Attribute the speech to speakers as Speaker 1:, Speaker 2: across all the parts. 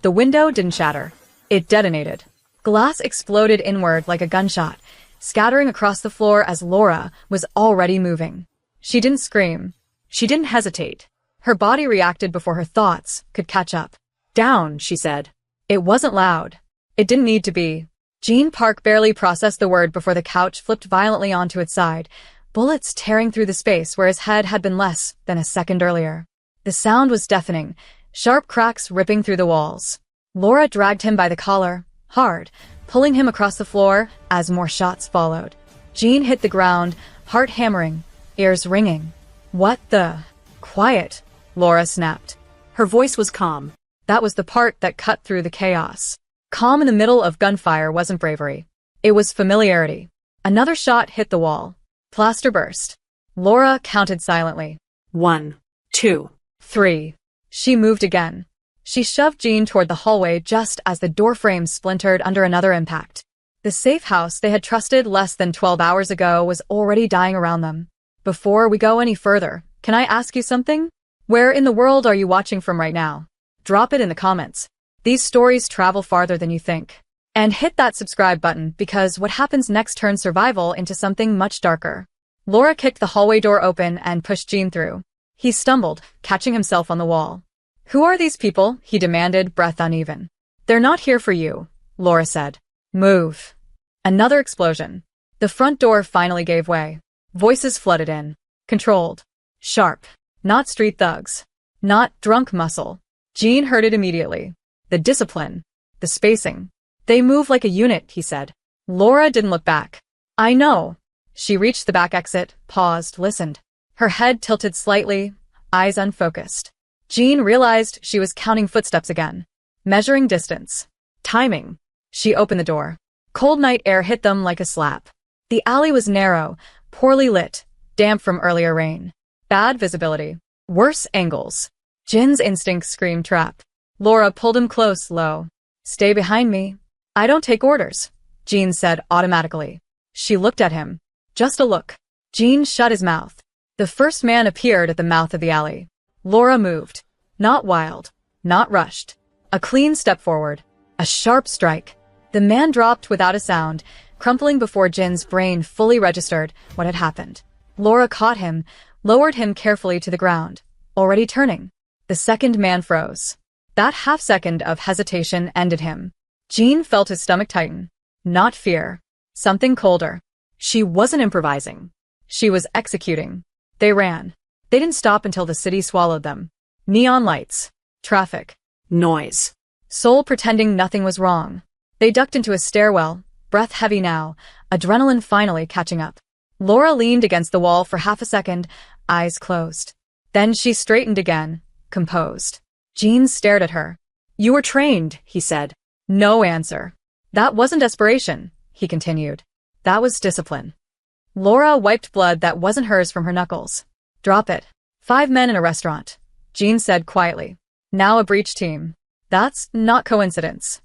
Speaker 1: The window didn't shatter. It detonated. Glass exploded inward like a gunshot, scattering across the floor as Laura was already moving. She didn't scream. She didn't hesitate. Her body reacted before her thoughts could catch up. "Down," she said. It wasn't loud. It didn't need to be. Jean Park barely processed the word before the couch flipped violently onto its side, bullets tearing through the space where his head had been less than a second earlier. The sound was deafening, sharp cracks ripping through the walls. Laura dragged him by the collar, hard, pulling him across the floor as more shots followed. Jean hit the ground, heart hammering, ears ringing. "What the—" "Quiet," Laura snapped. Her voice was calm. That was the part that cut through the chaos. Calm in the middle of gunfire wasn't bravery. It was familiarity. Another shot hit the wall. Plaster burst. Laura counted silently. 1, 2, 3. She moved again. She shoved Jean toward the hallway just as the doorframe splintered under another impact. The safe house they had trusted less than 12 hours ago was already dying around them. "Before we go any further, can I ask you something? Where in the world are you watching from right now? Drop it in the comments. These stories travel farther than you think. And hit that subscribe button because what happens next turns survival into something much darker." Laura kicked the hallway door open and pushed Jean through. He stumbled, catching himself on the wall. "Who are these people?" he demanded, breath uneven. "They're not here for you," Laura said. "Move." Another explosion. The front door finally gave way. Voices flooded in. Controlled. Sharp. Not street thugs. Not drunk muscle. Jean heard it immediately. The discipline. The spacing. "They move like a unit," he said. Laura didn't look back. "I know." She reached the back exit, paused, listened. Her head tilted slightly, eyes unfocused. Jean realized she was counting footsteps again. Measuring distance. Timing. She opened the door. Cold night air hit them like a slap. The alley was narrow, poorly lit, damp from earlier rain. Bad visibility. Worse angles. Jin's instincts screamed trap. Laura pulled him close, low. "Stay behind me." "I don't take orders," Jean said automatically. She looked at him. Just a look. Jean shut his mouth. The first man appeared at the mouth of the alley. Laura moved. Not wild. Not rushed. A clean step forward. A sharp strike. The man dropped without a sound, crumpling before Jin's brain fully registered what had happened. Laura caught him, lowered him carefully to the ground. Already turning. The second man froze. That half-second of hesitation ended him. Jean felt his stomach tighten. Not fear. Something colder. She wasn't improvising. She was executing. They ran. They didn't stop until the city swallowed them. Neon lights. Traffic. Noise. Seoul pretending nothing was wrong. They ducked into a stairwell, breath heavy now, adrenaline finally catching up. Laura leaned against the wall for half a second, eyes closed. Then she straightened again, composed. Jean stared at her. "You were trained," he said. No answer. "That wasn't desperation," he continued. "That was discipline." Laura wiped blood that wasn't hers from her knuckles. "Drop it." 5 men in a restaurant, Jean said quietly. "Now a breach team. That's not coincidence."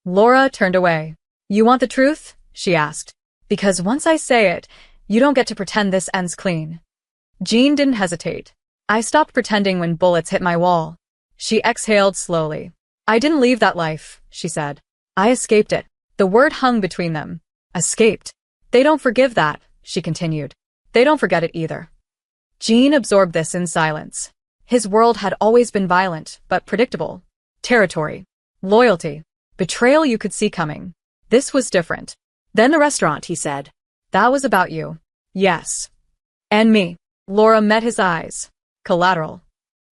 Speaker 1: Laura turned away. "You want the truth?" she asked. "Because once I say it, you don't get to pretend this ends clean." Jean didn't hesitate. "I stopped pretending when bullets hit my wall." She exhaled slowly. "I didn't leave that life," she said. "I escaped it." The word hung between them. Escaped. "They don't forgive that," she continued. "They don't forget it either." Jean absorbed this in silence. His world had always been violent, but predictable. Territory. Loyalty. Betrayal you could see coming. This was different. "Then the restaurant," he said. "That was about you." "Yes." "And me." Laura met his eyes. Collateral.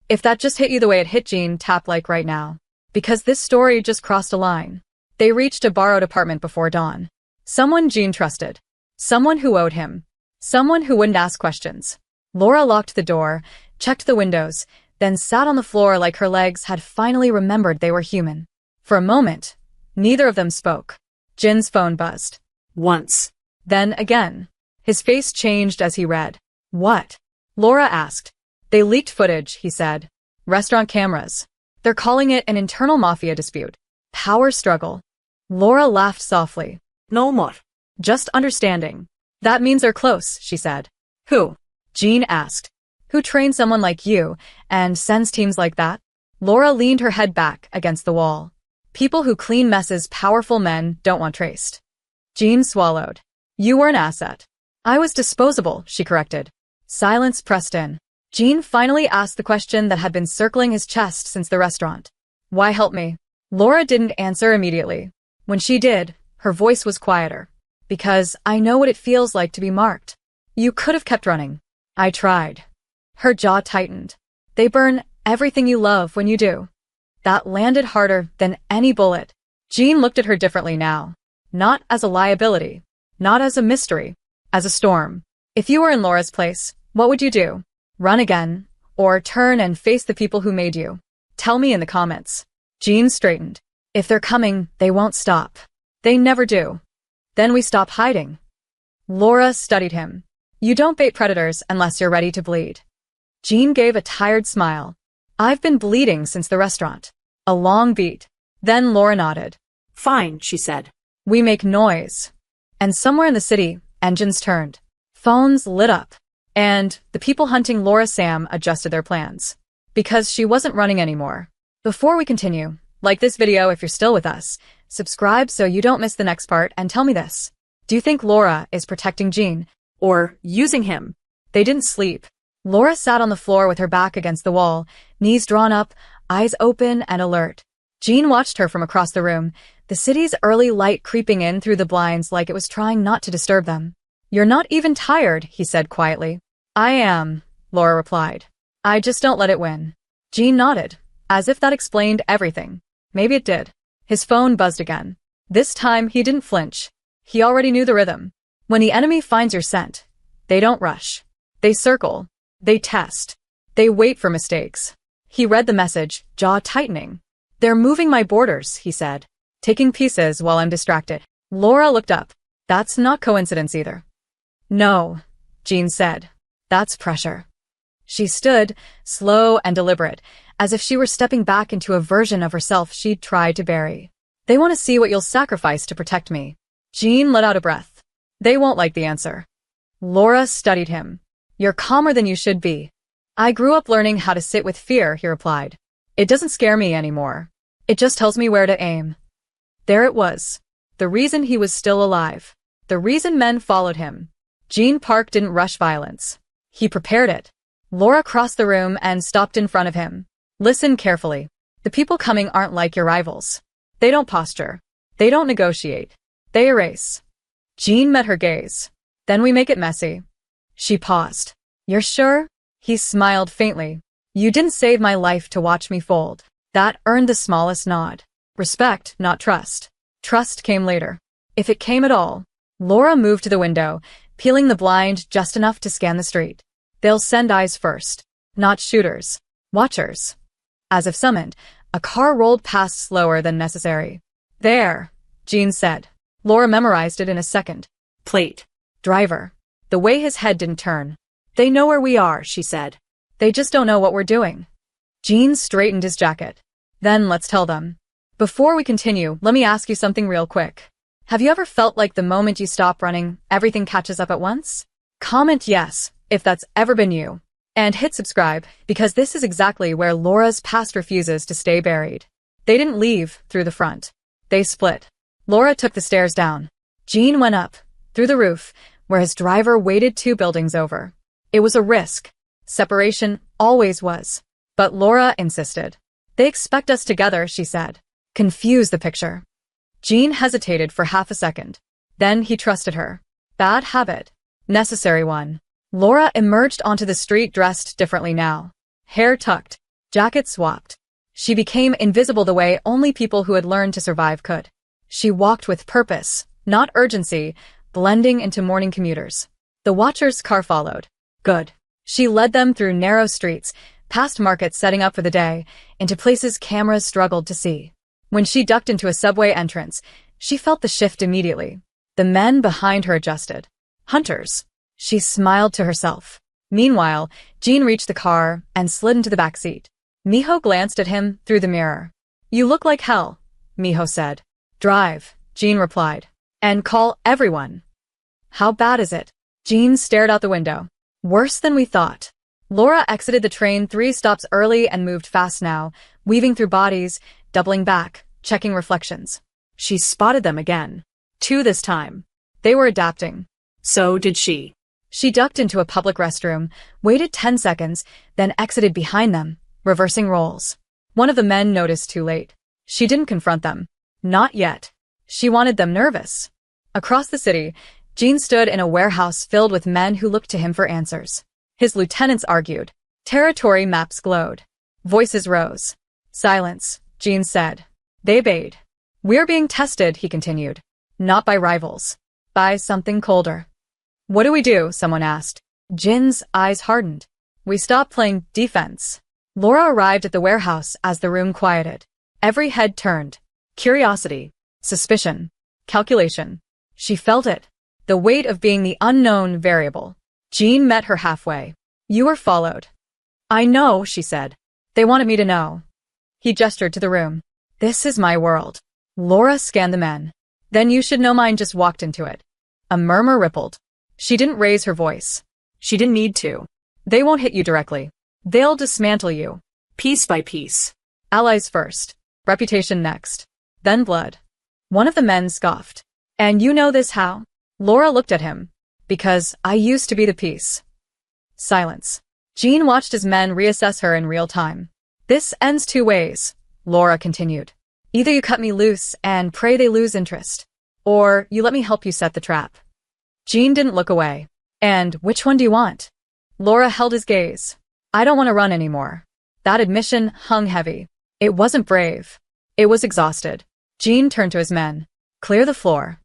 Speaker 1: "If that just hit you the way it hit Jean, tap like right now. Because this story just crossed a line." They reached a borrowed apartment before dawn. Someone Jean trusted. Someone who owed him. Someone who wouldn't ask questions. Laura locked the door, checked the windows, then sat on the floor like her legs had finally remembered they were human. For a moment, neither of them spoke. Jin's phone buzzed. Once. Then again. His face changed as he read. "What?" Laura asked. "They leaked footage," he said. "Restaurant cameras. They're calling it an internal Mafia dispute. Power struggle." Laura laughed softly. "No more. Just understanding." "That means they're close," she said. "Who?" Jean asked. "Who trains someone like you and sends teams like that?" Laura leaned her head back against the wall. People who clean messes powerful men don't want traced. Jean swallowed. You were an asset. I was disposable, she corrected. Silence pressed in. Jean finally asked the question that had been circling his chest since the restaurant. Why help me? Laura didn't answer immediately. When she did, her voice was quieter. Because I know what it feels like to be marked. You could have kept running. I tried. Her jaw tightened. They burn everything you love when you do. That landed harder than any bullet. Jean looked at her differently now. Not as a liability. Not as a mystery. As a storm. If you were in Laura's place, what would you do? Run again? Or turn and face the people who made you? Tell me in the comments. Jean straightened. If they're coming, they won't stop. They never do. Then we stop hiding. Laura studied him. You don't bait predators unless you're ready to bleed. Jean gave a tired smile. I've been bleeding since the restaurant. A long beat. Then Laura nodded.
Speaker 2: Fine, she said.
Speaker 1: We make noise. And somewhere in the city, engines turned. Phones lit up. And the people hunting Laura Sam adjusted their plans. Because she wasn't running anymore. Before we continue, like this video if you're still with us, subscribe so you don't miss the next part, and tell me this. Do you think Laura is protecting Jean?
Speaker 2: Or using him?
Speaker 1: They didn't sleep. Laura sat on the floor with her back against the wall, knees drawn up, eyes open and alert. Jean watched her from across the room, the city's early light creeping in through the blinds like it was trying not to disturb them. You're not even tired, he said quietly. I am, Laura replied. I just don't let it win. Jean nodded, as if that explained everything. Maybe it did. His phone buzzed again. This time he didn't flinch. He already knew the rhythm. When the enemy finds your scent, they don't rush. They circle. They test. They wait for mistakes. He read the message, jaw tightening. They're moving my borders, he said. Taking pieces while I'm distracted. Laura looked up. That's not coincidence either. No, Jean said. That's pressure. She stood, slow and deliberate, as if she were stepping back into a version of herself she'd tried to bury. They want to see what you'll sacrifice to protect me. Jean let out a breath. They won't like the answer. Laura studied him. You're calmer than you should be. I grew up learning how to sit with fear, he replied. It doesn't scare me anymore. It just tells me where to aim. There it was. The reason he was still alive. The reason men followed him. Jean Park didn't rush violence. He prepared it. Laura crossed the room and stopped in front of him. Listen carefully. The people coming aren't like your rivals. They don't posture. They don't negotiate. They erase. Jean met her gaze. Then we make it messy. She paused. You're sure? He smiled faintly. You didn't save my life to watch me fold. That earned the smallest nod. Respect, not trust. Trust came later. If it came at all. Laura moved to the window, peeling the blind just enough to scan the street. They'll send eyes first. Not shooters. Watchers. As if summoned, a car rolled past slower than necessary. There, Jean said. Laura memorized it in a second.
Speaker 2: Plate.
Speaker 1: Driver. The way his head didn't turn. They know where we are, she said. They just don't know what we're doing. Jean straightened his jacket. Then let's tell them. Before we continue, let me ask you something real quick. Have you ever felt like the moment you stop running, everything catches up at once? Comment yes, if that's ever been you. And hit subscribe, because this is exactly where Laura's past refuses to stay buried. They didn't leave through the front. They split. Laura took the stairs down. Jean went up, through the roof, where his driver waited 2 buildings over. It was a risk. Separation always was. But Laura insisted. They expect us together, she said. Confuse the picture. Jean hesitated for half a second. Then he trusted her. Bad habit. Necessary one. Laura emerged onto the street dressed differently now. Hair tucked. Jacket swapped. She became invisible the way only people who had learned to survive could. She walked with purpose, not urgency, blending into morning commuters. The watcher's car followed. Good. She led them through narrow streets, past markets setting up for the day, into places cameras struggled to see. When she ducked into a subway entrance, she felt the shift immediately. The men behind her adjusted. Hunters. She smiled to herself. Meanwhile, Jean reached the car and slid into the back seat. Miho glanced at him through the mirror. You look like hell, Miho said. Drive, Jean replied. And call everyone. How bad is it? Jean stared out the window. Worse than we thought. Laura exited the train 3 stops early and moved fast now, weaving through bodies, doubling back, checking reflections.
Speaker 2: She spotted them again. 2 this time.
Speaker 1: They were adapting.
Speaker 2: So did she.
Speaker 1: She ducked into a public restroom, waited 10 seconds, then exited behind them, reversing roles. One of the men noticed too late. She didn't confront them. Not yet. She wanted them nervous. Across the city, Jean stood in a warehouse filled with men who looked to him for answers. His lieutenants argued. Territory maps glowed. Voices rose. Silence, Jean said. They obeyed. We're being tested, he continued. Not by rivals. By something colder. What do we do? Someone asked. Jin's eyes hardened. We stopped playing defense. Laura arrived at the warehouse as the room quieted. Every head turned. Curiosity. Suspicion. Calculation. She felt it. The weight of being the unknown variable. Jean met her halfway. You were followed. I know, she said. They wanted me to know. He gestured to the room. This is my world. Laura scanned the men. Then you should know mine just walked into it. A murmur rippled. She didn't raise her voice.
Speaker 2: She didn't need to.
Speaker 1: They won't hit you directly. They'll dismantle you.
Speaker 2: Piece by piece.
Speaker 1: Allies first. Reputation next. Then blood. One of the men scoffed. And you know this how? Laura looked at him. Because I used to be the piece. Silence. Jean watched as men reassess her in real time. This ends 2 ways, Laura continued. Either you cut me loose and pray they lose interest, or you let me help you set the trap. Jean didn't look away. And which one do you want? Laura held his gaze. I don't want to run anymore. That admission hung heavy. It wasn't brave. It was exhausted. Jean turned to his men. Clear the floor.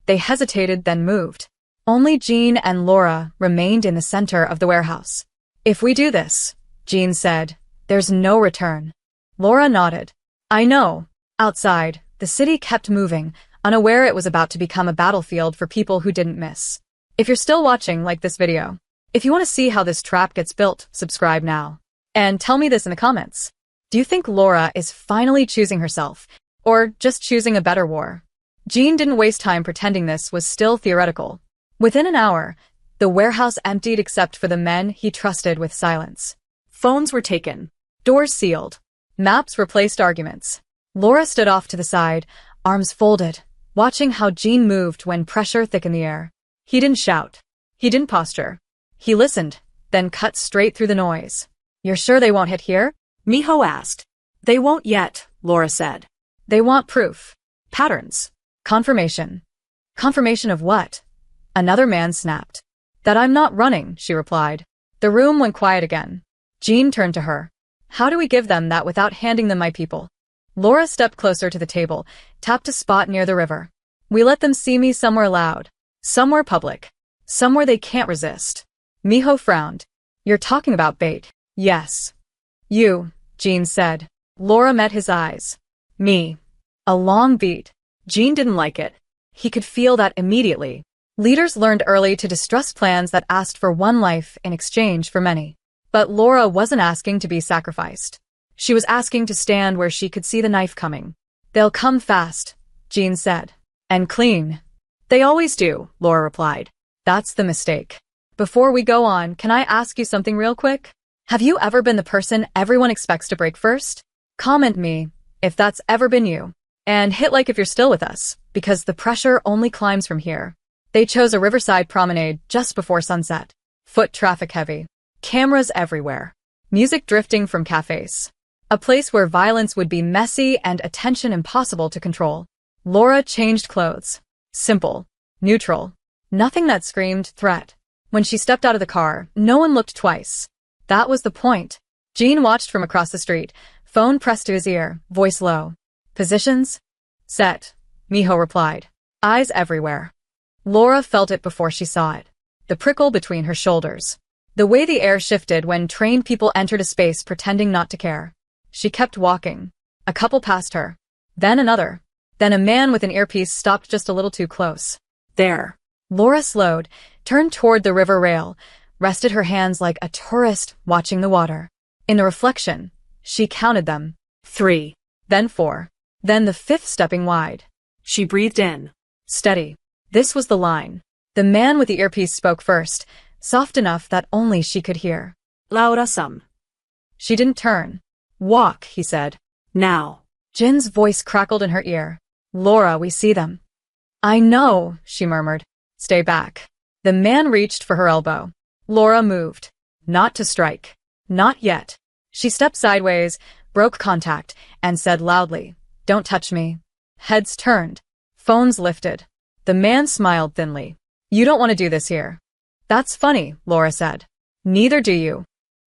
Speaker 1: They hesitated, then moved. Only Jean and Laura remained in the center of the warehouse. If we do this, Jean said, there's no return. Laura nodded. I know. Outside, the city kept moving, unaware it was about to become a battlefield for people who didn't miss. If you're still watching, like this video. If you want to see how this trap gets built, subscribe now. And tell me this in the comments. Do you think Laura is finally choosing herself, or just choosing a better war? Jean didn't waste time pretending this was still theoretical. Within an hour, the warehouse emptied except for the men he trusted with silence.
Speaker 2: Phones were taken.
Speaker 1: Doors sealed. Maps replaced arguments. Laura stood off to the side, arms folded, watching how Jean moved when pressure thickened the air. He didn't shout. He didn't posture. He listened, then cut straight through the noise. You're sure they won't hit here?
Speaker 2: Miho asked. They won't yet, Laura said.
Speaker 1: They want proof.
Speaker 2: Patterns.
Speaker 1: Confirmation. Confirmation of what? Another man snapped. That I'm not running, she replied. The room went quiet again. Jean turned to her. How do we give them that without handing them my people? Laura stepped closer to the table, tapped a spot near the river. We let them see me somewhere loud. Somewhere public. Somewhere they can't resist. Miho frowned. You're talking about bait. Yes. You, Jean said. Laura met his eyes. Me. A long beat. Jean didn't like it. He could feel that immediately. Leaders learned early to distrust plans that asked for one life in exchange for many. But Laura wasn't asking to be sacrificed. She was asking to stand where she could see the knife coming. They'll come fast, Jean said. And clean. They always do, Laura replied. That's the mistake. Before we go on, can I ask you something real quick? Have you ever been the person everyone expects to break first? Comment me if that's ever been you. And hit like if you're still with us, because the pressure only climbs from here. They chose a riverside promenade just before sunset. Foot traffic heavy. Cameras everywhere. Music drifting from cafes. A place where violence would be messy and attention impossible to control. Laura changed clothes. Simple. Neutral. Nothing that screamed threat. When she stepped out of the car, no one looked twice. That was the point. Jean watched from across the street, phone pressed to his ear, voice low. Positions? Set, Miho replied. Eyes everywhere. Laura felt it before she saw it. The prickle between her shoulders. The way the air shifted when trained people entered a space pretending not to care. She kept walking. A couple passed her. Then another. Then a man with an earpiece stopped just a little too close. There. Laura slowed, turned toward the river rail, rested her hands like a tourist watching the water. In the reflection, she counted them. 3. Then 4. Then the 5th stepping wide. She breathed in. Steady. This was the line. The man with the earpiece spoke first, soft enough that only she could hear.
Speaker 2: Laura-san.
Speaker 1: She didn't turn. Walk, he said.
Speaker 2: Now.
Speaker 1: Jin's voice crackled in her ear. Laura, we see them. I know, she murmured. Stay back. The man reached for her elbow. Laura moved. Not to strike. Not yet. She stepped sideways, broke contact, and said loudly, Don't touch me. Heads turned. Phones lifted. The man smiled thinly. You don't want to do this here. That's funny, Laura said. Neither do you.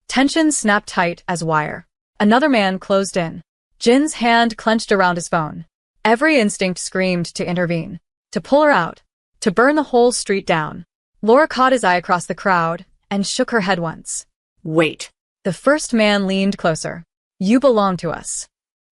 Speaker 1: Tension snapped tight as wire. Another man closed in. Jin's hand clenched around his phone. Every instinct screamed to intervene, to pull her out, to burn the whole street down. Laura caught his eye across the crowd and shook her head once.
Speaker 2: Wait.
Speaker 1: The first man leaned closer. You belong to us.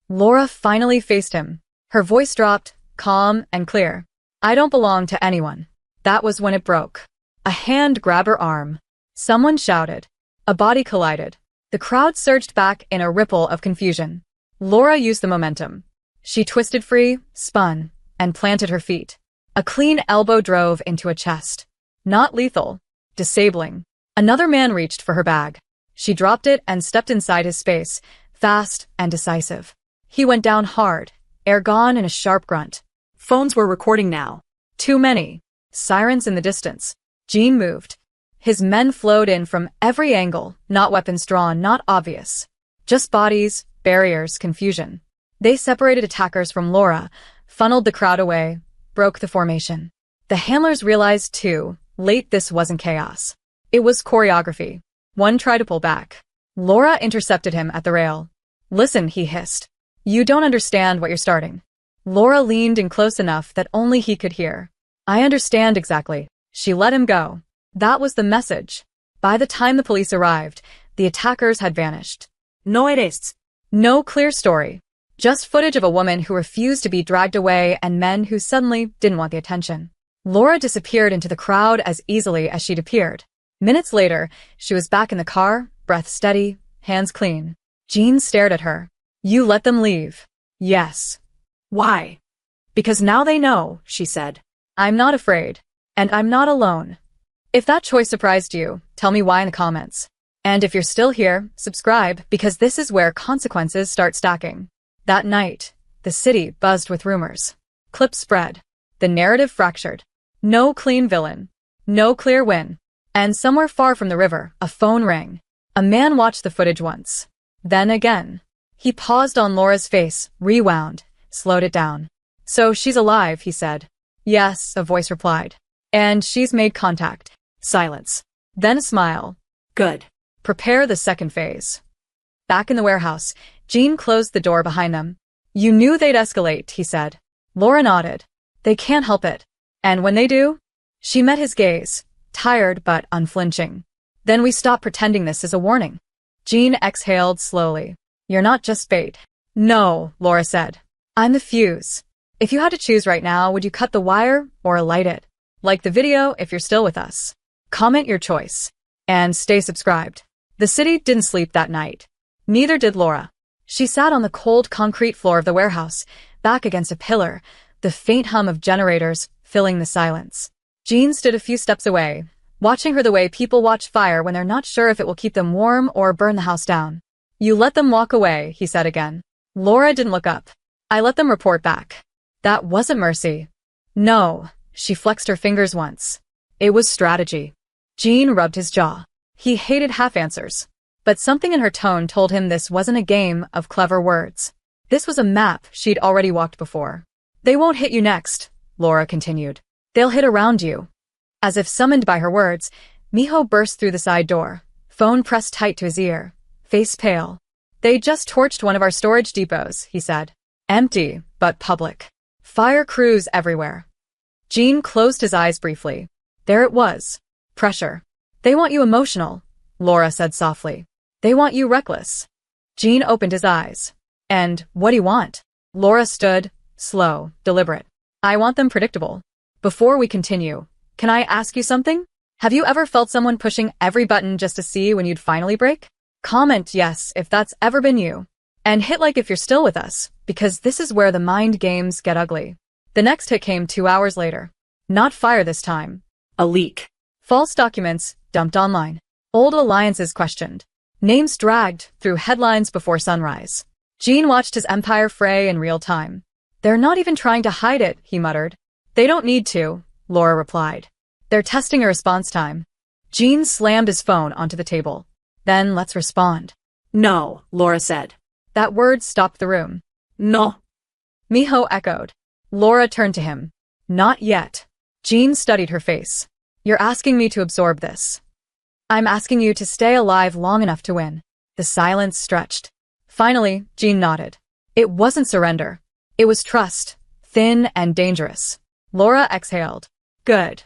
Speaker 1: Laura finally faced him. Her voice dropped, calm and clear. I don't belong to anyone. That was when it broke. A hand grabbed her arm. Someone shouted. A body collided. The crowd surged back in a ripple of confusion. Laura used the momentum. She twisted free, spun, and planted her feet. A clean elbow drove into a chest. Not lethal. Disabling. Another man reached for her bag. She dropped it and stepped inside his space, fast and decisive. He went down hard, air gone in a sharp grunt.
Speaker 2: Phones were recording now.
Speaker 1: Too many. Sirens in the distance. Jin moved. His men flowed in from every angle, not weapons drawn, not obvious. Just bodies, barriers, confusion. They separated attackers from Laura, funneled the crowd away, broke the formation. The handlers realized too, late this wasn't chaos. It was choreography. One tried to pull back. Laura intercepted him at the rail. Listen, he hissed. You don't understand what you're starting. Laura leaned in close enough that only he could hear. I understand exactly. She let him go. That was the message. By the time the police arrived, the attackers had vanished.
Speaker 2: No eres.
Speaker 1: No clear story. Just footage of a woman who refused to be dragged away and men who suddenly didn't want the attention. Laura disappeared into the crowd as easily as she'd appeared. Minutes later, she was back in the car, breath steady, hands clean. Jean stared at her. You let them leave. Yes.
Speaker 2: Why?
Speaker 1: Because now they know, she said. I'm not afraid. And I'm not alone. If that choice surprised you, tell me why in the comments. And if you're still here, subscribe, because this is where consequences start stacking. That night, the city buzzed with rumors. Clips spread. The narrative fractured. No clean villain. No clear win. And somewhere far from the river, a phone rang. A man watched the footage once. Then again. He paused on Laura's face, rewound, slowed it down. So she's alive, he said. Yes, a voice replied. And she's made contact. Silence. Then a smile.
Speaker 2: Good.
Speaker 1: Prepare the second phase. Back in the warehouse, Jean closed the door behind them. You knew they'd escalate, he said. Laura nodded. They can't help it. And when they do? She met his gaze, tired but unflinching. Then we stop pretending this is a warning. Jean exhaled slowly. You're not just bait. No, Laura said. I'm the fuse. If you had to choose right now, would you cut the wire or light it? Like the video if you're still with us. Comment your choice. And stay subscribed. The city didn't sleep that night. Neither did Laura. She sat on the cold concrete floor of the warehouse, back against a pillar, the faint hum of generators filling the silence. Jean stood a few steps away, watching her the way people watch fire when they're not sure if it will keep them warm or burn the house down. You let them walk away, he said again. Laura didn't look up. I let them report back. That wasn't mercy. No, she flexed her fingers once. It was strategy. Jean rubbed his jaw. He hated half-answers. But something in her tone told him this wasn't a game of clever words. This was a map she'd already walked before. They won't hit you next, Laura continued. They'll hit around you. As if summoned by her words, Miho burst through the side door, phone pressed tight to his ear, face pale. They just torched one of our storage depots, he said. Empty, but public. Fire crews everywhere. Jean closed his eyes briefly. There it was. Pressure. They want you emotional, Laura said softly. They want you reckless. Jean opened his eyes. And what do you want? Laura stood, slow, deliberate. I want them predictable. Before we continue, can I ask you something? Have you ever felt someone pushing every button just to see when you'd finally break? Comment yes if that's ever been you. And hit like if you're still with us, because this is where the mind games get ugly. The next hit came 2 hours later. Not fire this time.
Speaker 2: A leak.
Speaker 1: False documents dumped online. Old alliances questioned. Names dragged through headlines before sunrise. Jean watched his empire fray in real time. They're not even trying to hide it, he muttered. They don't need to, Laura replied. They're testing a response time. Jean slammed his phone onto the table. Then let's respond.
Speaker 2: No, Laura said.
Speaker 1: That word stopped the room.
Speaker 2: No.
Speaker 1: Miho echoed. Laura turned to him. Not yet. Jean studied her face. You're asking me to absorb this. I'm asking you to stay alive long enough to win. The silence stretched. Finally, Jean nodded. It wasn't surrender. It was trust, thin and dangerous. Laura exhaled. Good.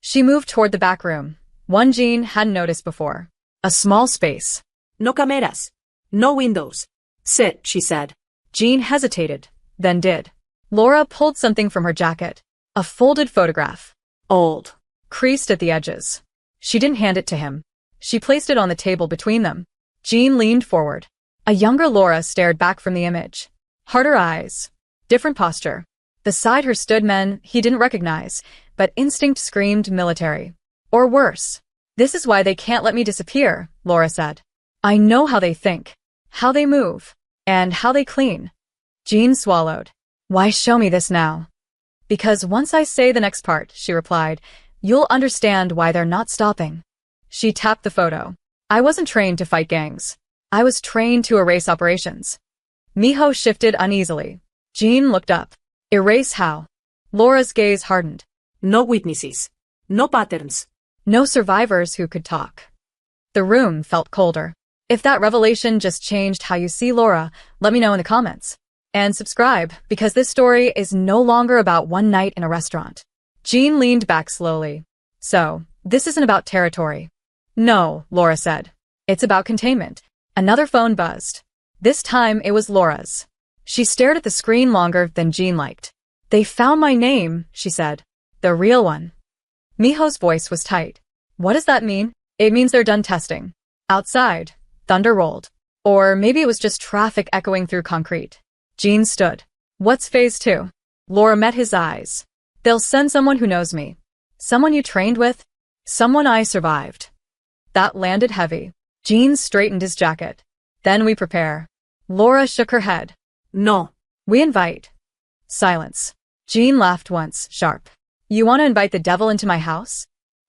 Speaker 1: She moved toward the back room, one Jean hadn't noticed before. A small space.
Speaker 2: No cameras. No windows. Sit, she said.
Speaker 1: Jean hesitated, then did. Laura pulled something from her jacket. A folded photograph. Old. Creased at the edges. She didn't hand it to him. She placed it on the table between them. Jean leaned forward. A younger Laura stared back from the image. Harder eyes. Different posture. Beside her stood men he didn't recognize, but instinct screamed military. Or worse. This is why they can't let me disappear, Laura said. I know how they think, how they move, and how they clean. Jean swallowed. Why show me this now? Because once I say the next part, she replied, you'll understand why they're not stopping. She tapped the photo. I wasn't trained to fight gangs. I was trained to erase operations. Miho shifted uneasily. Jean looked up. Erase how? Laura's gaze hardened.
Speaker 2: No witnesses. No patterns.
Speaker 1: No survivors who could talk. The room felt colder. If that revelation just changed how you see Laura, let me know in the comments. And subscribe, because this story is no longer about one night in a restaurant. Jean leaned back slowly. So, this isn't about territory. No, Laura said. It's about containment. Another phone buzzed. This time it was Laura's. She stared at the screen longer than Jean liked. They found my name, she said. The real one. Miho's voice was tight. What does that mean? It means they're done testing. Outside, thunder rolled. Or maybe it was just traffic echoing through concrete. Jean stood. What's phase 2? Laura met his eyes. They'll send someone who knows me. Someone you trained with. Someone I survived. That landed heavy. Jean straightened his jacket. Then we prepare. Laura shook her head.
Speaker 2: No.
Speaker 1: We invite. Silence. Jean laughed once, sharp. You want to invite the devil into my house?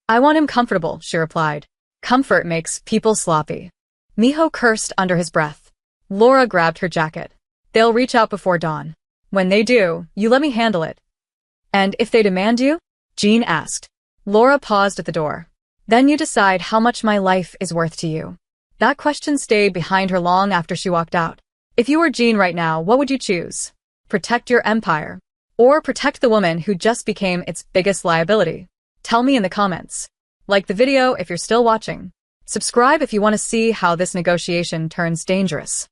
Speaker 1: I want him comfortable, she replied. Comfort makes people sloppy. Miho cursed under his breath. Laura grabbed her jacket. They'll reach out before dawn. When they do, you let me handle it. And if they demand you? Jean asked. Laura paused at the door. Then you decide how much my life is worth to you. That question stayed behind her long after she walked out. If you were Jean right now, what would you choose? Protect your empire. Or protect the woman who just became its biggest liability? Tell me in the comments. Like the video if you're still watching. Subscribe if you want to see how this negotiation turns dangerous.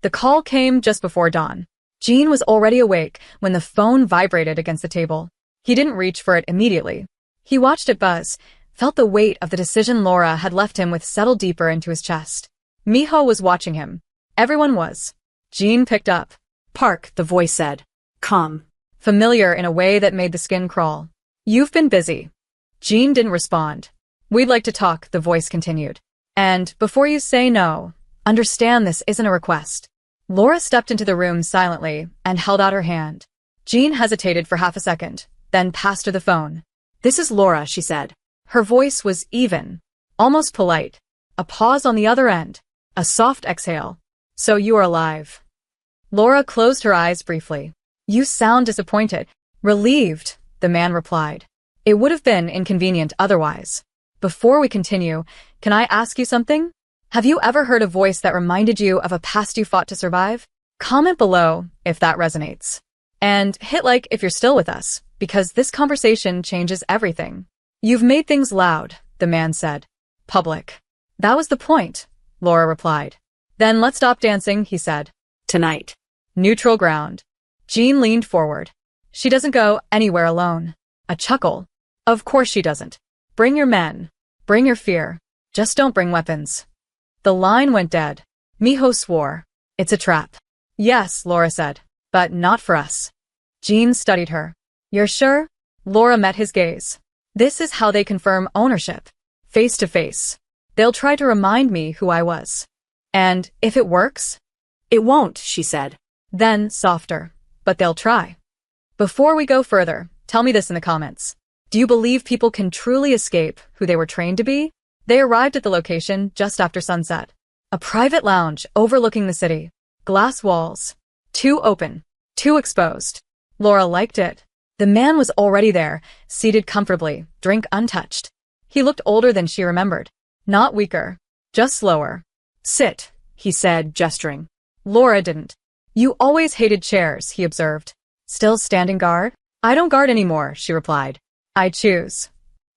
Speaker 1: The call came just before dawn. Jean was already awake when the phone vibrated against the table. He didn't reach for it immediately. He watched it buzz, felt the weight of the decision Laura had left him with settle deeper into his chest. Miho was watching him. Everyone was. Jean picked up. Park, the voice said.
Speaker 2: Come.
Speaker 1: Familiar in a way that made the skin crawl. You've been busy. Jean didn't respond. We'd like to talk, the voice continued. And before you say no, understand this isn't a request. Laura stepped into the room silently and held out her hand. Jean hesitated for half a second, then passed her the phone. This is Laura, she said. Her voice was even, almost polite. A pause on the other end. A soft exhale. So you are alive. Laura closed her eyes briefly. You sound disappointed. Relieved, the man replied. It would have been inconvenient otherwise. Before we continue, can I ask you something? Have you ever heard a voice that reminded you of a past you fought to survive? Comment below if that resonates. And hit like if you're still with us, because this conversation changes everything. You've made things loud, the man said. Public. That was the point, Laura replied. Then let's stop dancing, he said.
Speaker 2: Tonight.
Speaker 1: Neutral ground. Jean leaned forward. She doesn't go anywhere alone. A chuckle. Of course she doesn't. Bring your men. Bring your fear. Just don't bring weapons. The line went dead. Miho swore. It's a trap. Yes, Laura said. But not for us. Jean studied her. You're sure? Laura met his gaze. This is how they confirm ownership. Face to face. They'll try to remind me who I was. And if it works?
Speaker 2: It won't, she said.
Speaker 1: Then, softer. But they'll try. Before we go further, tell me this in the comments. Do you believe people can truly escape who they were trained to be? They arrived at the location just after sunset. A private lounge overlooking the city. Glass walls. Too open. Too exposed. Laura liked it. The man was already there, seated comfortably, drink untouched. He looked older than she remembered. Not weaker. Just slower. Sit, he said, gesturing. Laura didn't. You always hated chairs, he observed. Still standing guard? I don't guard anymore, she replied. I choose.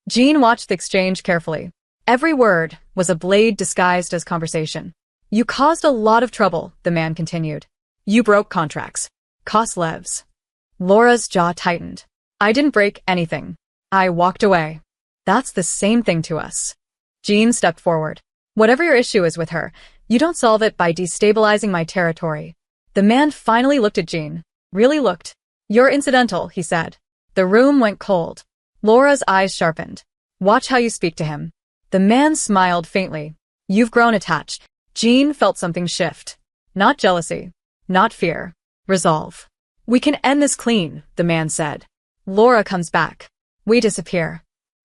Speaker 1: Jean watched the exchange carefully. Every word was a blade disguised as conversation. You caused a lot of trouble, the man continued. You broke contracts. Cost lives. Laura's jaw tightened. I didn't break anything. I walked away. That's the same thing to us. Jean stepped forward. Whatever your issue is with her, you don't solve it by destabilizing my territory. The man finally looked at Jean. Really looked. You're incidental, he said. The room went cold. Laura's eyes sharpened. Watch how you speak to him. The man smiled faintly. You've grown attached. Jean felt something shift. Not jealousy. Not fear. Resolve. We can end this clean, the man said. Laura comes back. We disappear.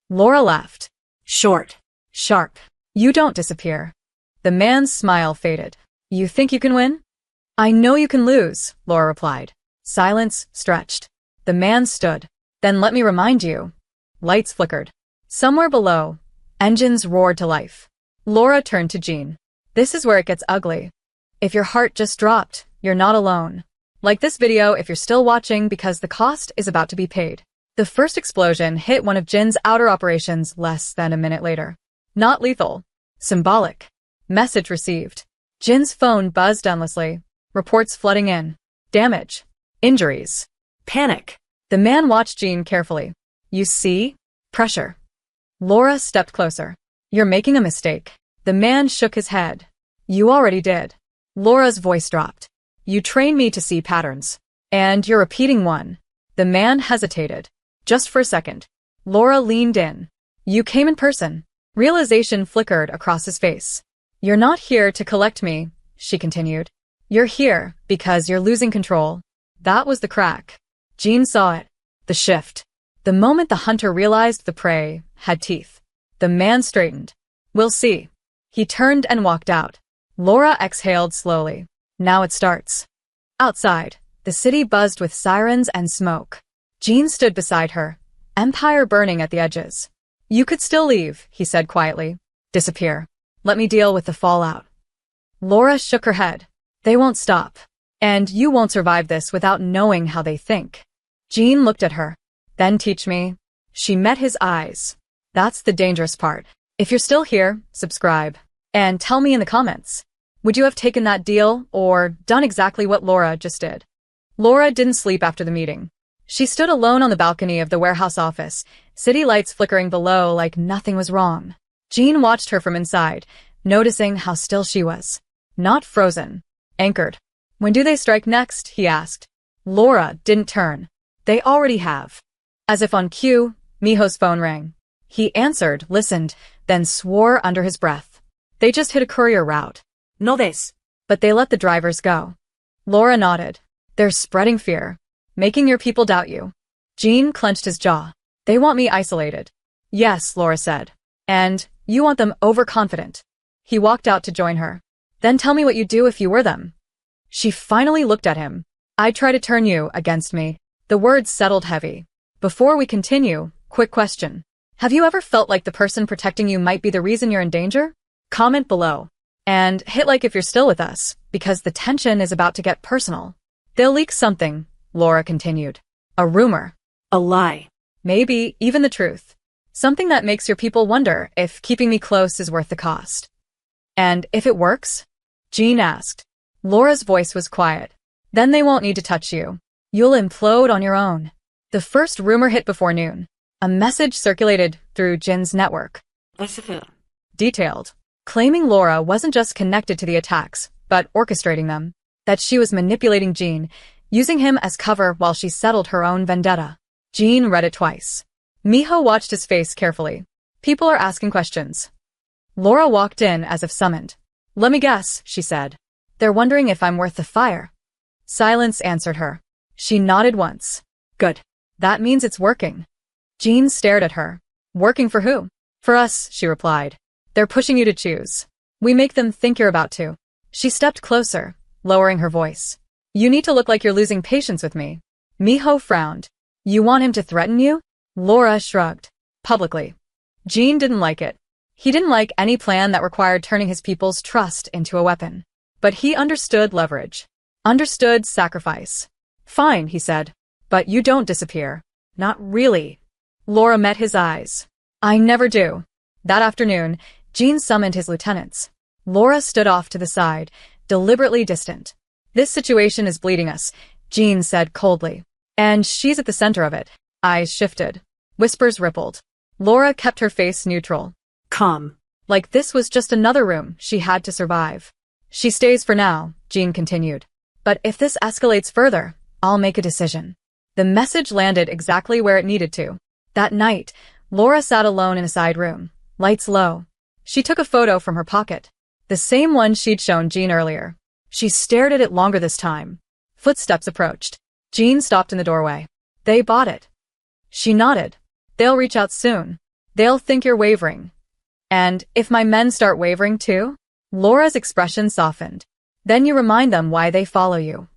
Speaker 1: Laura laughed. Short. Sharp. You don't disappear. The man's smile faded. You think you can win? I know you can lose, Laura replied. Silence stretched. The man stood. Then let me remind you. Lights flickered. Somewhere below, engines roared to life. Laura turned to Jean. This is where it gets ugly. If your heart just dropped, you're not alone. Like this video if you're still watching because the cost is about to be paid. The first explosion hit one of Jin's outer operations less than a minute later. Not lethal. Symbolic. Message received. Jin's phone buzzed endlessly. Reports flooding in. Damage. Injuries. Panic. The man watched Jean carefully. You see? Pressure. Laura stepped closer. You're making a mistake. The man shook his head. You already did. Laura's voice dropped. You train me to see patterns. And you're repeating one. The man hesitated. Just for a second. Laura leaned in. You came in person. Realization flickered across his face. You're not here to collect me, she continued. You're here because you're losing control. That was the crack. Jean saw it. The shift. The moment the hunter realized the prey had teeth. The man straightened. We'll see. He turned and walked out. Laura exhaled slowly. Now it starts. Outside, the city buzzed with sirens and smoke. Jean stood beside her, empire burning at the edges. You could still leave, he said quietly. Disappear. Let me deal with the fallout. Laura shook her head. They won't stop. And you won't survive this without knowing how they think. Jean looked at her. Then teach me. She met his eyes. That's the dangerous part. If you're still here, subscribe. And tell me in the comments. Would you have taken that deal or done exactly what Laura just did? Laura didn't sleep after the meeting. She stood alone on the balcony of the warehouse office, city lights flickering below like nothing was wrong. Jean watched her from inside, noticing how still she was. Not frozen. Anchored. When do they strike next? He asked. Laura didn't turn. They already have. As if on cue, Miho's phone rang. He answered, listened, then swore under his breath. They just hit a courier route. No this. But they let the drivers go. Laura nodded. They're spreading fear. Making your people doubt you. Jean clenched his jaw. They want me isolated. Yes, Laura said. And you want them overconfident. He walked out to join her. Then tell me what you'd do if you were them. She finally looked at him. I'd try to turn you against me. The words settled heavy. Before we continue, quick question. Have you ever felt like the person protecting you might be the reason you're in danger? Comment below. And hit like if you're still with us, because the tension is about to get personal. They'll leak something, Laura continued. A rumor. A lie. Maybe even the truth. Something that makes your people wonder if keeping me close is worth the cost. And if it works? Jean asked. Laura's voice was quiet. Then they won't need to touch you. You'll implode on your own. The first rumor hit before noon. A message circulated through Jin's network. Detailed. Claiming Laura wasn't just connected to the attacks, but orchestrating them. That she was manipulating Jean, using him as cover while she settled her own vendetta. Jean read it twice. Miho watched his face carefully. People are asking questions. Laura walked in as if summoned. Let me guess, she said. They're wondering if I'm worth the fire. Silence answered her. She nodded once. Good. That means it's working. Jean stared at her. Working for who? For us, she replied. They're pushing you to choose. We make them think you're about to. She stepped closer, lowering her voice. You need to look like you're losing patience with me. Miho frowned. You want him to threaten you? Laura shrugged. Publicly. Jean didn't like it. He didn't like any plan that required turning his people's trust into a weapon. But he understood leverage. Understood sacrifice. Fine, he said. But you don't disappear. Not really. Laura met his eyes. I never do. That afternoon, Jean summoned his lieutenants. Laura stood off to the side, deliberately distant. This situation is bleeding us, Jean said coldly. And she's at the center of it. Eyes shifted. Whispers rippled. Laura kept her face neutral.
Speaker 2: Calm.
Speaker 1: Like this was just another room she had to survive. She stays for now, Jean continued. But if this escalates further, I'll make a decision. The message landed exactly where it needed to. That night, Laura sat alone in a side room, lights low. She took a photo from her pocket. The same one she'd shown Jean earlier. She stared at it longer this time. Footsteps approached. Jean stopped in the doorway. They bought it. She nodded. They'll reach out soon. They'll think you're wavering. And if my men start wavering too? Laura's expression softened. Then you remind them why they follow you.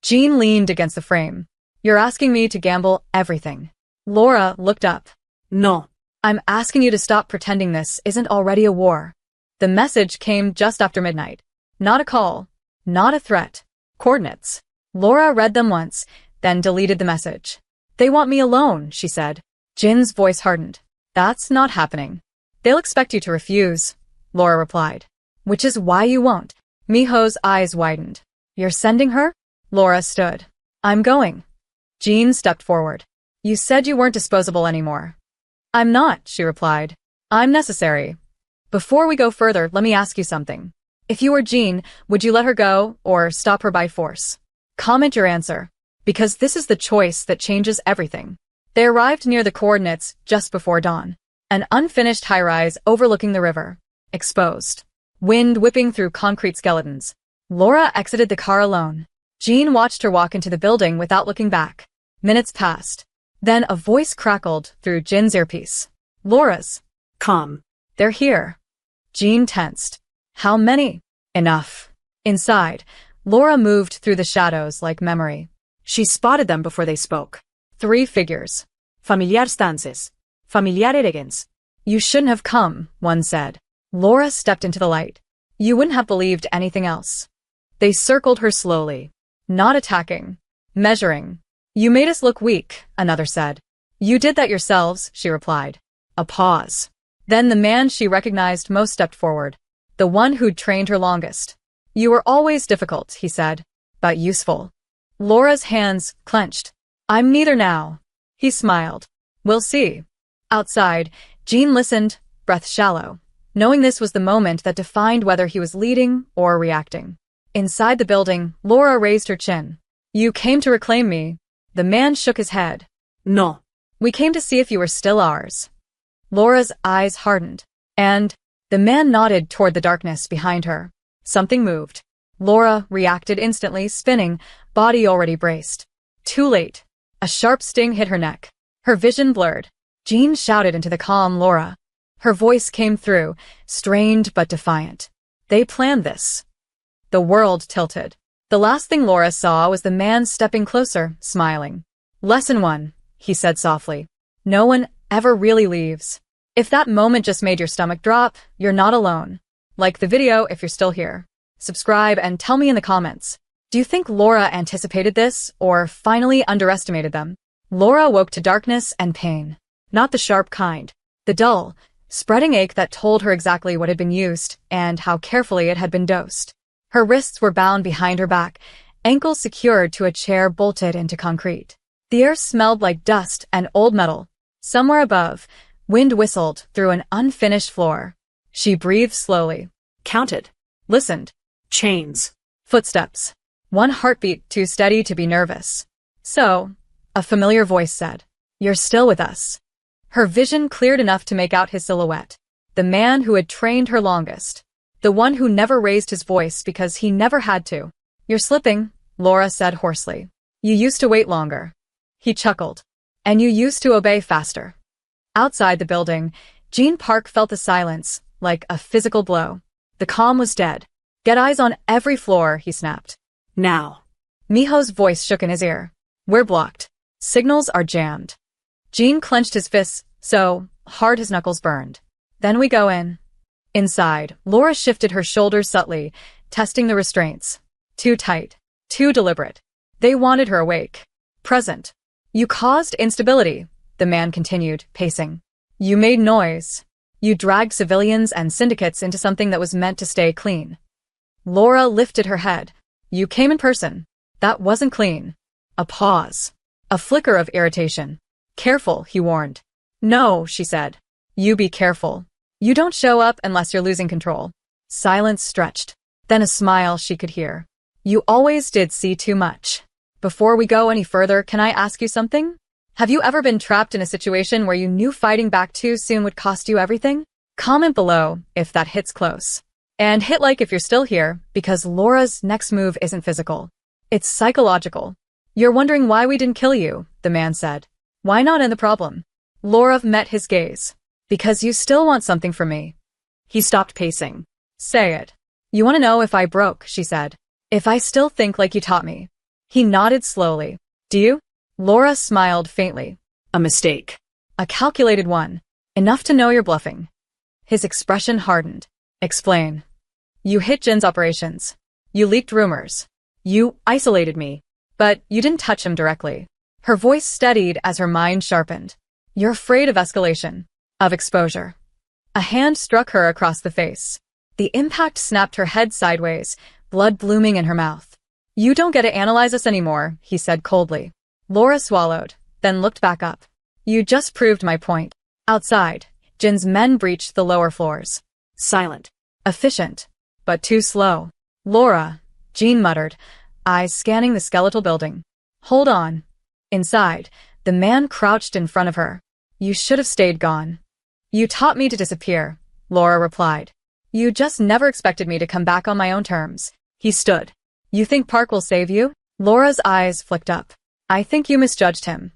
Speaker 1: Jean leaned against the frame. You're asking me to gamble everything. Laura looked up.
Speaker 2: No.
Speaker 1: I'm asking you to stop pretending this isn't already a war. The message came just after midnight. Not a call. Not a threat. Coordinates. Laura read them once, then deleted the message. They want me alone, she said. Jin's voice hardened. That's not happening. They'll expect you to refuse, Laura replied. Which is why you won't. Miho's eyes widened. You're sending her? Laura stood. I'm going. Jean stepped forward. You said you weren't disposable anymore. I'm not, she replied. I'm necessary. Before we go further, let me ask you something. If you were Jean, would you let her go or stop her by force? Comment your answer. Because this is the choice that changes everything. They arrived near the coordinates just before dawn. An unfinished high-rise overlooking the river. Exposed. Wind whipping through concrete skeletons. Laura exited the car alone. Jean watched her walk into the building without looking back. Minutes passed. Then a voice crackled through Jin's earpiece. Laura's.
Speaker 2: Calm.
Speaker 1: They're here. Jean tensed. How many? Enough. Inside, Laura moved through the shadows like memory.
Speaker 2: She spotted them before they spoke.
Speaker 1: 3 figures.
Speaker 2: Familiar stances. Familiar elegance.
Speaker 1: You shouldn't have come, one said. Laura stepped into the light. You wouldn't have believed anything else. They circled her slowly. Not attacking. Measuring. You made us look weak, another said. You did that yourselves, she replied. A pause. Then the man she recognized most stepped forward. The one who'd trained her longest. You were always difficult, he said. But useful. Laura's hands clenched. I'm neither now. He smiled. We'll see. Outside, Jean listened, breath shallow, knowing this was the moment that defined whether he was leading or reacting. Inside the building, Laura raised her chin. You came to reclaim me. The man shook his head.
Speaker 2: No.
Speaker 1: We came to see if you were still ours. Laura's eyes hardened. And the man nodded toward the darkness behind her. Something moved. Laura reacted instantly, spinning, body already braced. Too late. A sharp sting hit her neck. Her vision blurred. Jean shouted into the calm Laura. Her voice came through, strained but defiant. They planned this. The world tilted. The last thing Laura saw was the man stepping closer, smiling. Lesson 1, he said softly. No one ever really leaves. If that moment just made your stomach drop, you're not alone. Like the video if you're still here. Subscribe and tell me in the comments. Do you think Laura anticipated this or finally underestimated them? Laura woke to darkness and pain. Not the sharp kind. The dull, spreading ache that told her exactly what had been used and how carefully it had been dosed. Her wrists were bound behind her back, ankles secured to a chair bolted into concrete. The air smelled like dust and old metal. Somewhere above, wind whistled through an unfinished floor. She breathed slowly.
Speaker 2: Counted.
Speaker 1: Listened.
Speaker 2: Chains.
Speaker 1: Footsteps. One heartbeat too steady to be nervous. So, a familiar voice said, You're still with us. Her vision cleared enough to make out his silhouette. The man who had trained her longest. The one who never raised his voice because he never had to. You're slipping, Laura said hoarsely. You used to wait longer. He chuckled. And you used to obey faster. Outside the building, Jean Park felt the silence, like a physical blow. The calm was dead. Get eyes on every floor, he snapped.
Speaker 2: Now.
Speaker 1: Miho's voice shook in his ear. We're blocked. Signals are jammed. Jean clenched his fists so hard his knuckles burned. Then we go in. Inside, Laura shifted her shoulders subtly, testing the restraints. Too tight. Too deliberate. They wanted her awake. Present. You caused instability, the man continued, pacing. You made noise. You dragged civilians and syndicates into something that was meant to stay clean. Laura lifted her head. You came in person. That wasn't clean. A pause. A flicker of irritation. Careful, he warned. No, she said. You be careful. You don't show up unless you're losing control. Silence stretched. Then a smile she could hear. You always did see too much. Before we go any further, can I ask you something? Have you ever been trapped in a situation where you knew fighting back too soon would cost you everything? Comment below if that hits close. And hit like if you're still here, because Laura's next move isn't physical. It's psychological. You're wondering why we didn't kill you, the man said. Why not end the problem? Laura met his gaze. Because you still want something from me. He stopped pacing. Say it. You want to know if I broke, she said. If I still think like you taught me. He nodded slowly. Do you? Laura smiled faintly.
Speaker 2: A mistake.
Speaker 1: A calculated one. Enough to know you're bluffing. His expression hardened. Explain. You hit Jin's operations. You leaked rumors. You isolated me. But you didn't touch him directly. Her voice steadied as her mind sharpened. You're afraid of escalation. Of exposure. A hand struck her across the face. The impact snapped her head sideways, blood blooming in her mouth. You don't get to analyze us anymore, he said coldly. Laura swallowed, then looked back up. You just proved my point. Outside, Jin's men breached the lower floors.
Speaker 2: Silent.
Speaker 1: Efficient, but too slow. Laura, Jean muttered, eyes scanning the skeletal building. Hold on. Inside, the man crouched in front of her. You should have stayed gone. You taught me to disappear, Laura replied. You just never expected me to come back on my own terms. He stood. You think Park will save you? Laura's eyes flicked up. I think you misjudged him.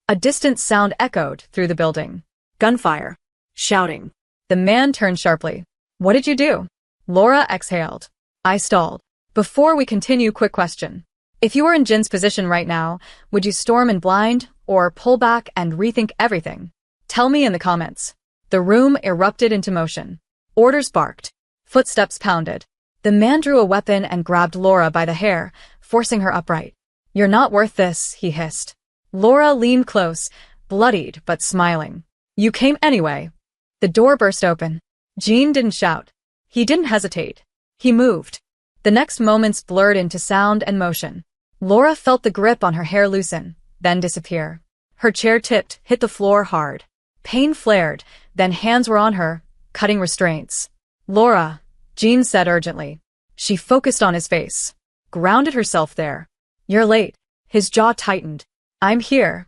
Speaker 1: A distant sound echoed through the building.
Speaker 2: Gunfire. Shouting.
Speaker 1: The man turned sharply. What did you do? Laura exhaled. I stalled. Before we continue, quick question. If you were in Jin's position right now, would you storm in blind or pull back and rethink everything? Tell me in the comments. The room erupted into motion. Orders barked. Footsteps pounded. The man drew a weapon and grabbed Laura by the hair, forcing her upright. You're not worth this, he hissed. Laura leaned close, bloodied but smiling. You came anyway. The door burst open. Jean didn't shout. He didn't hesitate. He moved. The next moments blurred into sound and motion. Laura felt the grip on her hair loosen, then disappear. Her chair tipped, hit the floor hard. Pain flared, then hands were on her, cutting restraints. Laura, Jean said urgently. She focused on his face. Grounded herself there. You're late. His jaw tightened. I'm here.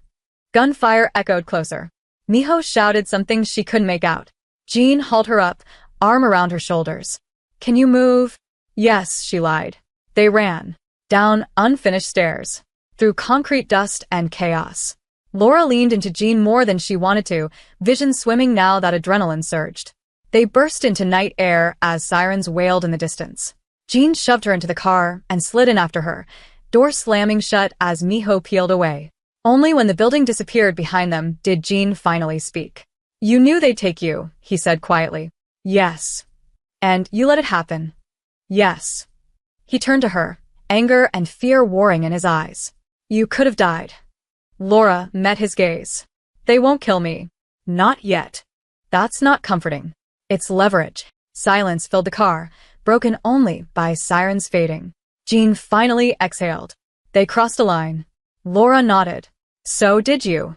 Speaker 1: Gunfire echoed closer. Miho shouted something she couldn't make out. Jean hauled her up, arm around her shoulders. Can you move? Yes, she lied. They ran. Down unfinished stairs. Through concrete dust and chaos. Laura leaned into Jean more than she wanted to, vision swimming now that adrenaline surged. They burst into night air as sirens wailed in the distance. Jean shoved her into the car and slid in after her, door slamming shut as Miho peeled away. Only when the building disappeared behind them did Jean finally speak. You knew they'd take you, he said quietly. Yes. And you let it happen. Yes. He turned to her, anger and fear warring in his eyes. You could have died. Laura met his gaze. They won't kill me. Not yet. That's not comforting. It's leverage. Silence filled the car, broken only by sirens fading. Jean finally exhaled. They crossed a line. Laura nodded. So did you.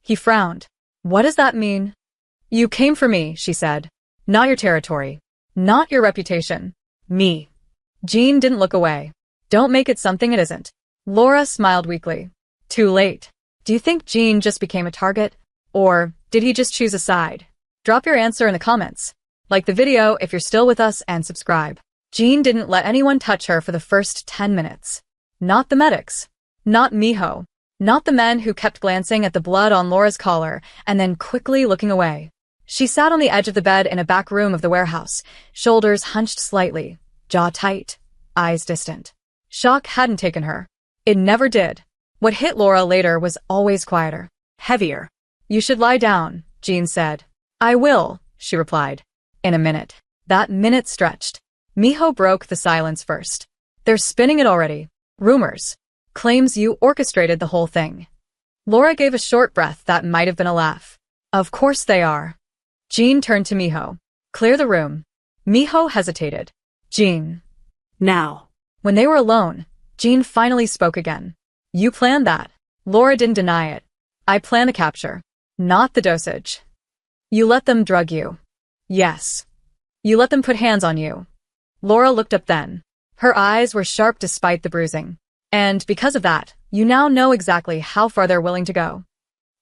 Speaker 1: He frowned. What does that mean? You came for me, she said. Not your territory. Not your reputation. Me. Jean didn't look away. Don't make it something it isn't. Laura smiled weakly. Too late. Do you think Jean just became a target? Or did he just choose a side? Drop your answer in the comments. Like the video if you're still with us and subscribe. Jean didn't let anyone touch her for the first 10 minutes. Not the medics. Not Miho. Not the men who kept glancing at the blood on Laura's collar and then quickly looking away. She sat on the edge of the bed in a back room of the warehouse, shoulders hunched slightly, jaw tight, eyes distant. Shock hadn't taken her. It never did. What hit Laura later was always quieter, heavier. You should lie down, Jean said. I will, she replied. In a minute. That minute stretched. Miho broke the silence first. They're spinning it already. Rumors. Claims you orchestrated the whole thing. Laura gave a short breath that might have been a laugh. Of course they are. Jean turned to Miho. Clear the room. Miho hesitated. Jean.
Speaker 2: Now.
Speaker 1: When they were alone, Jean finally spoke again. You planned that. Laura didn't deny it. I planned the capture. Not the dosage. You let them drug you. Yes. You let them put hands on you. Laura looked up then. Her eyes were sharp despite the bruising. And because of that, you now know exactly how far they're willing to go.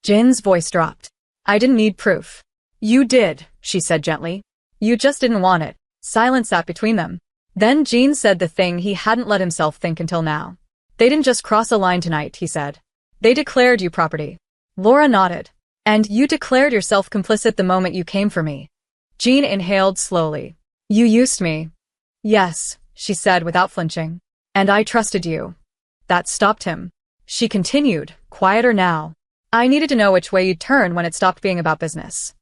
Speaker 1: Jin's voice dropped. I didn't need proof. You did, she said gently. You just didn't want it. Silence sat between them. Then Jean said the thing he hadn't let himself think until now. They didn't just cross a line tonight, he said. They declared you property. Laura nodded. And you declared yourself complicit the moment you came for me. Jean inhaled slowly. You used me. Yes, she said without flinching. And I trusted you. That stopped him. She continued, quieter now. I needed to know which way you'd turn when it stopped being about business.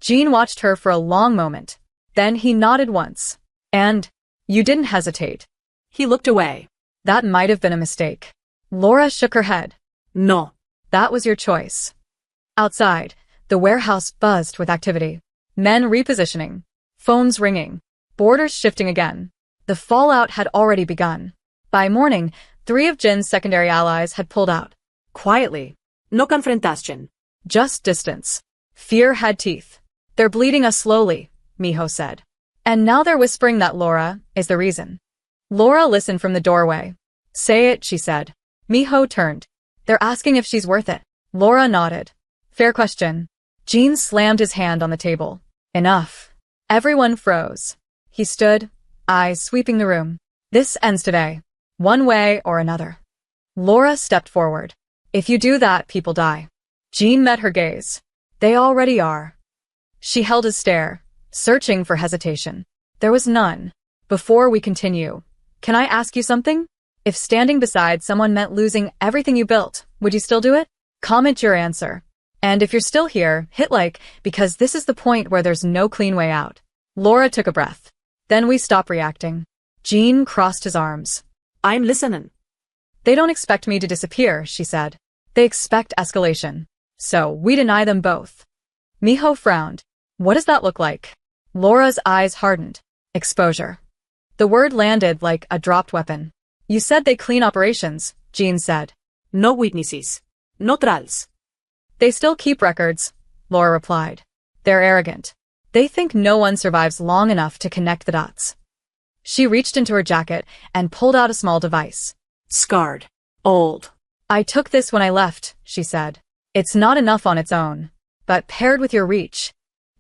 Speaker 1: Jean watched her for a long moment. Then he nodded once. And you didn't hesitate.
Speaker 2: He looked away.
Speaker 1: That might have been a mistake. Laura shook her head.
Speaker 2: No.
Speaker 1: That was your choice. Outside, the warehouse buzzed with activity. Men repositioning. Phones ringing. Borders shifting again. The fallout had already begun. By morning, 3 of Jin's secondary allies had pulled out. Quietly.
Speaker 2: No confrontación.
Speaker 1: Just distance. Fear had teeth. They're bleeding us slowly, Miho said. And now they're whispering that Laura is the reason. Laura listened from the doorway. Say it, she said. Miho turned. They're asking if she's worth it. Laura nodded. Fair question. Jean slammed his hand on the table. Enough. Everyone froze. He stood, eyes sweeping the room. This ends today. One way or another. Laura stepped forward. If you do that, people die. Jean met her gaze. They already are. She held his stare, searching for hesitation. There was none. Before we continue, can I ask you something? If standing beside someone meant losing everything you built, would you still do it? Comment your answer. And if you're still here, hit like, because this is the point where there's no clean way out. Laura took a breath. Then we stop reacting. Jean crossed his arms.
Speaker 2: I'm listening.
Speaker 1: They don't expect me to disappear, she said. They expect escalation. So we deny them both. Miho frowned. What does that look like? Laura's eyes hardened. Exposure. The word landed like a dropped weapon. You said they clean operations, Jean said.
Speaker 2: No witnesses. No trials.
Speaker 1: They still keep records, Laura replied. They're arrogant. They think no one survives long enough to connect the dots. She reached into her jacket and pulled out a small device.
Speaker 2: Scarred. Old.
Speaker 1: I took this when I left, she said. It's not enough on its own, but paired with your reach.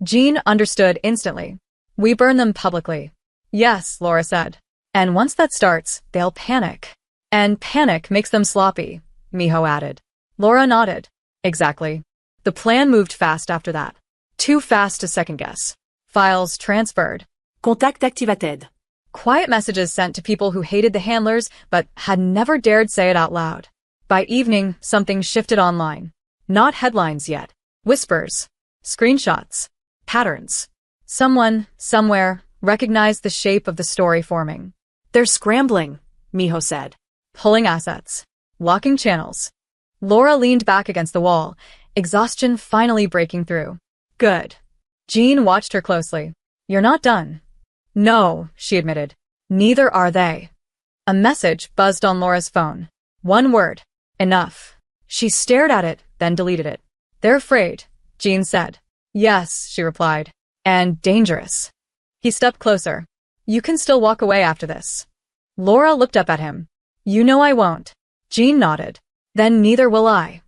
Speaker 1: Jean understood instantly. We burn them publicly. Yes, Laura said. And once that starts, they'll panic. And panic makes them sloppy, Miho added. Laura nodded. Exactly. The plan moved fast after that. Too fast to second guess. Files transferred.
Speaker 2: Contact activated.
Speaker 1: Quiet messages sent to people who hated the handlers but had never dared say it out loud. By evening, something shifted online. Not headlines yet. Whispers. Screenshots. Patterns. Someone, somewhere, recognized the shape of the story forming.
Speaker 2: They're scrambling, Miho said.
Speaker 1: Pulling assets. Locking channels. Laura leaned back against the wall, exhaustion finally breaking through. Good. Jean watched her closely. You're not done. No, she admitted. Neither are they. A message buzzed on Laura's phone. One word. Enough. She stared at it, then deleted it. They're afraid, Jean said. Yes, she replied. And dangerous. He stepped closer. You can still walk away after this. Laura looked up at him. You know I won't. Jean nodded. Then neither will I.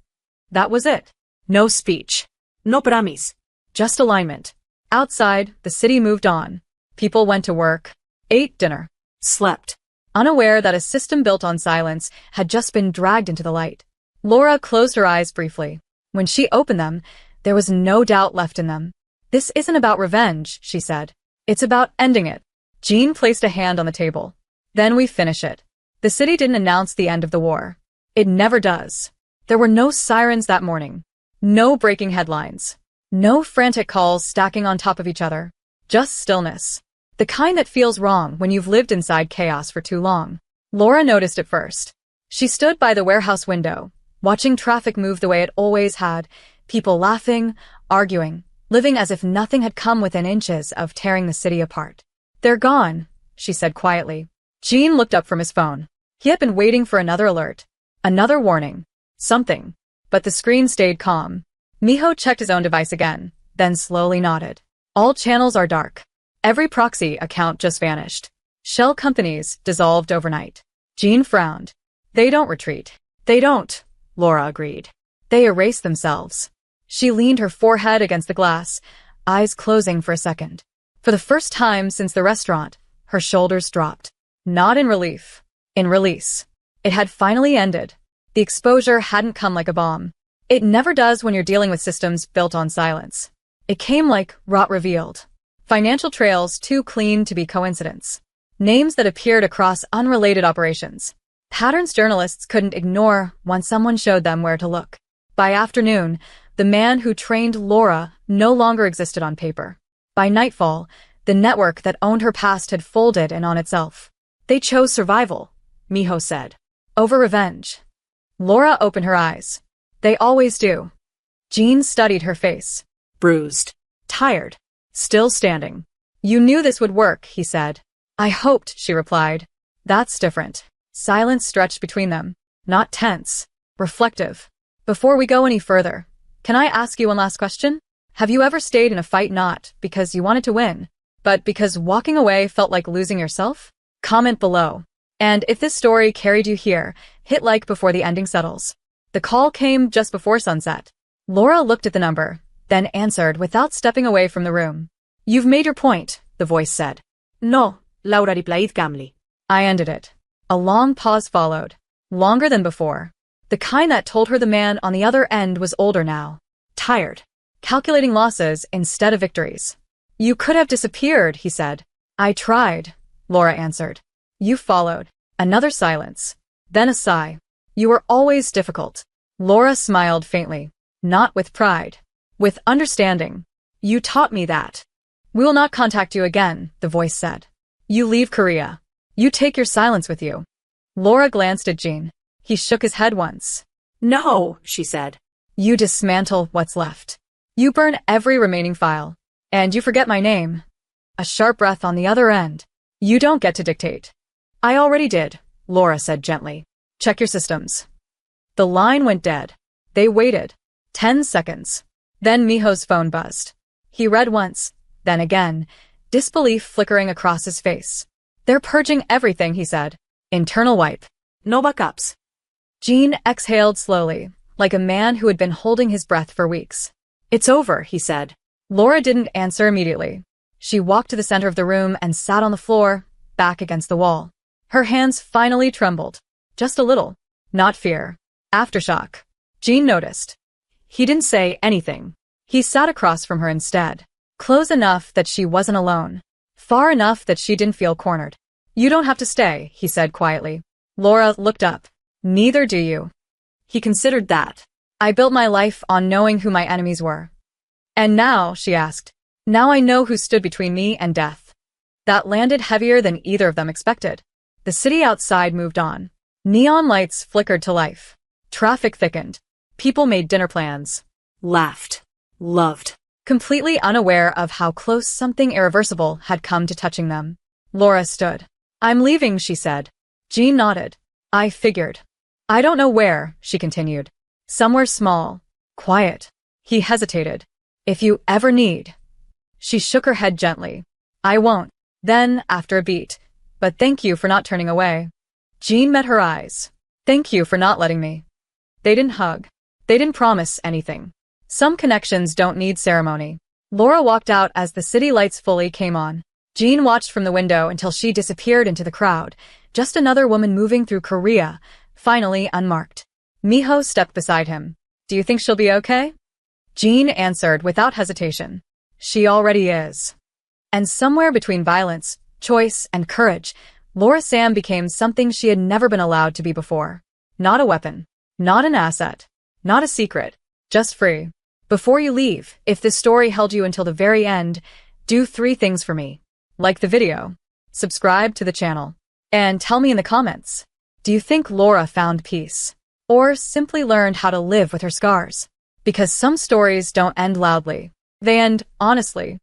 Speaker 1: That was it. No speech.
Speaker 2: No promise.
Speaker 1: Just alignment. Outside, the city moved on. People went to work, ate dinner,
Speaker 2: Slept.
Speaker 1: unaware that a system built on silence had just been dragged into the light. Laura closed her eyes briefly. When she opened them, there was no doubt left in them. This isn't about revenge, she said. It's about ending it. Jean placed a hand on the table. Then we finish it. The city didn't announce the end of the war. It never does. There were no sirens that morning. No breaking headlines. No frantic calls stacking on top of each other. Just stillness. The kind that feels wrong when you've lived inside chaos for too long. Laura noticed it first. She stood by the warehouse window, watching traffic move the way it always had, people laughing, arguing, living as if nothing had come within inches of tearing the city apart. They're gone, she said quietly. Jean looked up from his phone. He had been waiting for another alert. Another warning. Something. But the screen stayed calm. Miho checked his own device again, then slowly nodded. All channels are dark. Every proxy account just vanished. Shell companies dissolved overnight. Jean frowned. They don't retreat. They don't, Laura agreed. They erase themselves. She leaned her forehead against the glass, eyes closing for a second. For the first time since the restaurant, her shoulders dropped. Not in relief. In release. It had finally ended. The exposure hadn't come like a bomb. It never does when you're dealing with systems built on silence. It came like rot revealed. Financial trails too clean to be coincidence. Names that appeared across unrelated operations. Patterns journalists couldn't ignore once someone showed them where to look. By afternoon, the man who trained Laura no longer existed on paper. By nightfall, the network that owned her past had folded in on itself. They chose survival, Miho said, over revenge. Laura opened her eyes. They always do. Jean studied her face.
Speaker 2: Bruised.
Speaker 1: Tired. Still standing. You knew this would work, he said. I hoped, she replied. That's different. Silence stretched between them. Not tense. Reflective. Before we go any further, can I ask you one last question? Have you ever stayed in a fight not because you wanted to win, but because walking away felt like losing yourself? Comment below. And if this story carried you here, hit like before the ending settles. The call came just before sunset. Laura looked at the number, then answered without stepping away from the room. You've made your point, the voice said.
Speaker 2: No, Laura replied calmly.
Speaker 1: I ended it. A long pause followed. Longer than before. The kind that told her the man on the other end was older now. Tired. Calculating losses instead of victories. You could have disappeared, he said. I tried, Laura answered. You followed. Another silence. Then a sigh. You were always difficult. Laura smiled faintly. Not with pride. With understanding. You taught me that. We will not contact you again, the voice said. You leave Korea. You take your silence with you. Laura glanced at Jean. He shook his head once.
Speaker 2: No, she said.
Speaker 1: You dismantle what's left. You burn every remaining file. And you forget my name. A sharp breath on the other end. You don't get to dictate. I already did, Laura said gently. Check your systems. The line went dead. They waited. 10 seconds. Then Miho's phone buzzed. He read once, then again, disbelief flickering across his face. They're purging everything, he said. Internal wipe.
Speaker 2: No backups.
Speaker 1: Jean exhaled slowly, like a man who had been holding his breath for weeks. It's over, he said. Laura didn't answer immediately. She walked to the center of the room and sat on the floor, back against the wall. Her hands finally trembled. Just a little. Not fear. Aftershock. Jean noticed. He didn't say anything. He sat across from her instead. Close enough that she wasn't alone. Far enough that she didn't feel cornered. You don't have to stay, he said quietly. Laura looked up. Neither do you. He considered that. I built my life on knowing who my enemies were. And now, she asked, now I know who stood between me and death. That landed heavier than either of them expected. The city outside moved on. Neon lights flickered to life. Traffic thickened. People made dinner plans.
Speaker 2: Laughed. Loved.
Speaker 1: Completely unaware of how close something irreversible had come to touching them. Laura stood. I'm leaving, she said. Jean nodded. I figured. I don't know where, she continued. Somewhere small. Quiet. He hesitated. If you ever need. She shook her head gently. I won't. Then, after a beat. But thank you for not turning away. Jean met her eyes. Thank you for not letting me. They didn't hug. They didn't promise anything. Some connections don't need ceremony. Laura walked out as the city lights fully came on. Jean watched from the window until she disappeared into the crowd, just another woman moving through Korea, finally unmarked. Miho stepped beside him. Do you think she'll be okay? Jean answered without hesitation. She already is. And somewhere between violence, choice, and courage, Laura Sam became something she had never been allowed to be before. Not a weapon. Not an asset. Not a secret. Just free. Before you leave, if this story held you until the very end, do 3 things for me. Like the video, subscribe to the channel, and tell me in the comments, do you think Laura found peace? Or simply learned how to live with her scars? Because some stories don't end loudly. They end honestly.